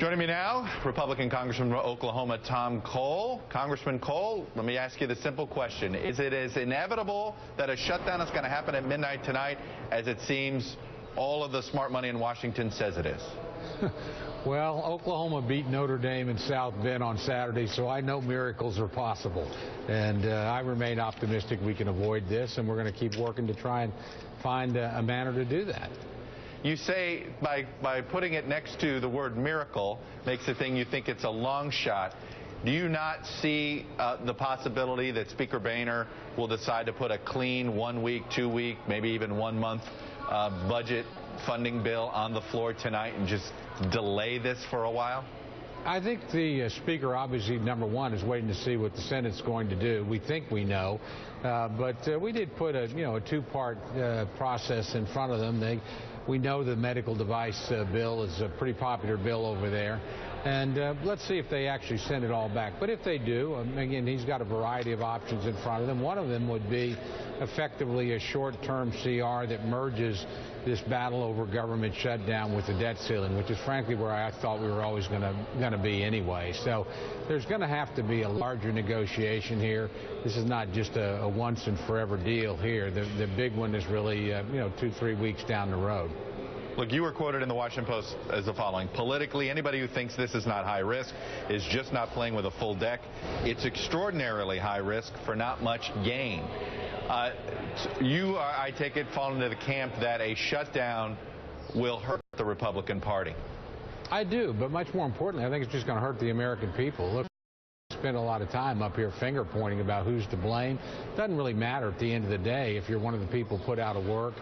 Joining me now, Republican Congressman from Oklahoma, Tom Cole. Congressman Cole, let me ask you the simple question. Is it as inevitable that a shutdown is going to happen at midnight tonight as it seems all of the smart money in Washington says it is? Well, Oklahoma beat Notre Dame in South Bend on Saturday, so I know miracles are possible. And I remain optimistic we can avoid this, and we're going to keep working to try and find a manner to do that. You say by putting it next to the word miracle makes it think you think it's a long shot. Do you not see the possibility that Speaker Boehner will decide to put a clean 1 week, 2 week, maybe even 1 month budget funding bill on the floor tonight and just delay this for a while? I think the Speaker, obviously, number one, is waiting to see what the Senate's going to do. We think we know, but we did put a two-part process in front of them. We know the medical device bill is a pretty popular bill over there. And let's see if they actually send it all back. But if they do, again, he's got a variety of options in front of them. One of them would be effectively a short-term CR that merges this battle over government shutdown with the debt ceiling, which is frankly where I thought we were always going to be anyway. So there's going to have to be a larger negotiation here. This is not just a once and forever deal here. The big one is really 2-3 weeks down the road. Look, you were quoted in the Washington Post as the following. Politically, anybody who thinks this is not high risk is just not playing with a full deck. It's extraordinarily high risk for not much gain. You, I take it, fall into the camp that a shutdown will hurt the Republican Party. I do, but much more importantly, I think it's just going to hurt the American people. Look, spend a lot of time up here finger pointing about who's to blame. It doesn't really matter at the end of the day if you're one of the people put out of work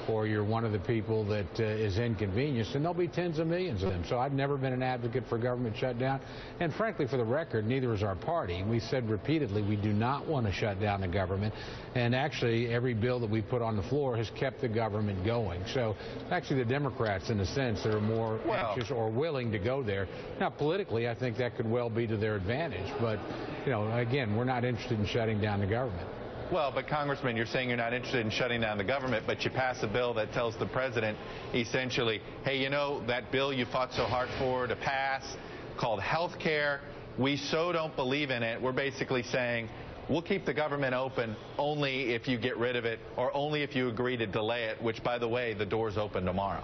or you're one of the people that is inconvenienced, and there'll be tens of millions of them. So I've never been an advocate for government shutdown, and frankly, for the record, neither is our party. We said repeatedly we do not want to shut down the government, and actually every bill that we put on the floor has kept the government going. So actually the Democrats, in a sense, that are more anxious or willing to go there. Now, politically, I think that could well be to their advantage, but again, we're not interested in shutting down the government. Well, but Congressman, you're saying you're not interested in shutting down the government, but you pass a bill that tells the president essentially, hey, that bill you fought so hard for to pass called health care, we so don't believe in it. We're basically saying we'll keep the government open only if you get rid of it or only if you agree to delay it, which, by the way, the door's open tomorrow.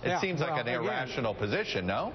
It seems like an irrational position, no?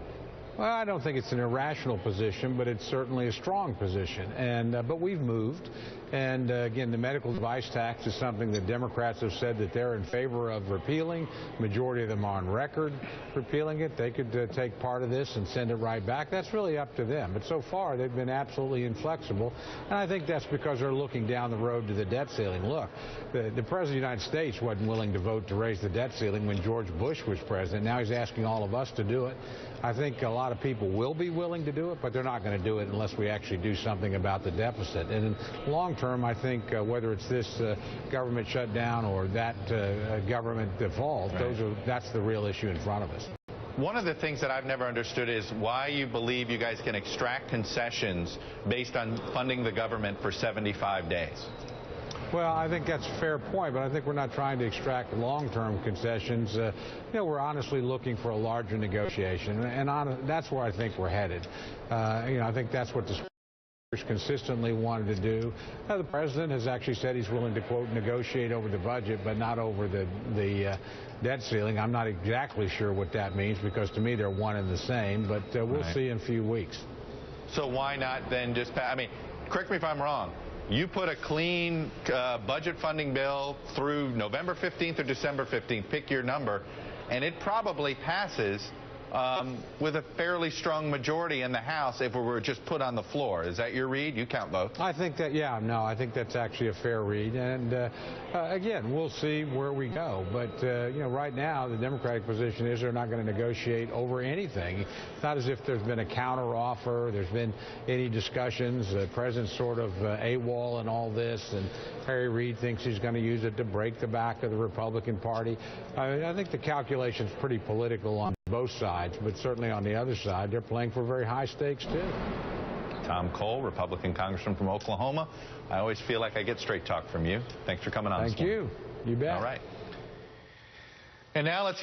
Well, I don't think it's an irrational position, but it's certainly a strong position. But we've moved. And again, the medical device tax is something that Democrats have said that they're in favor of repealing. Majority of them are on record repealing it. They could take part of this and send it right back. That's really up to them. But so far, they've been absolutely inflexible. And I think that's because they're looking down the road to the debt ceiling. Look, the President of the United States wasn't willing to vote to raise the debt ceiling when George Bush was president. Now he's asking all of us to do it. I think a lot of people will be willing to do it, but they're not going to do it unless we actually do something about the deficit. And in long term, I think whether it's this government shutdown or that government default, that's the real issue in front of us. One of the things that I've never understood is why you believe you guys can extract concessions based on funding the government for 75 days. Well, I think that's a fair point, but I think we're not trying to extract long-term concessions. We're honestly looking for a larger negotiation, and that's where I think we're headed. I think that's what the Speaker consistently wanted to do. The President has actually said he's willing to, quote, negotiate over the budget, but not over the debt ceiling. I'm not exactly sure what that means because, to me, they're one and the same, but we'll see in a few weeks. So why not then just pass? I mean, correct me if I'm wrong. You put a clean budget funding bill through November 15th or December 15th, pick your number, and it probably passes with a fairly strong majority in the House if it were just put on the floor. Is that your read? You count votes. I think that, I think that's actually a fair read. And again, we'll see where we go. But, right now, the Democratic position is they're not going to negotiate over anything. It's not as if there's been a counteroffer. There's been any discussions. The president's sort of AWOL and all this. And Harry Reid thinks he's going to use it to break the back of the Republican Party. I think the calculation's pretty political on both sides, but certainly on the other side, they're playing for very high stakes, too. Tom Cole, Republican Congressman from Oklahoma. I always feel like I get straight talk from you. Thanks for coming on. Thank you. You bet. All right. And now let's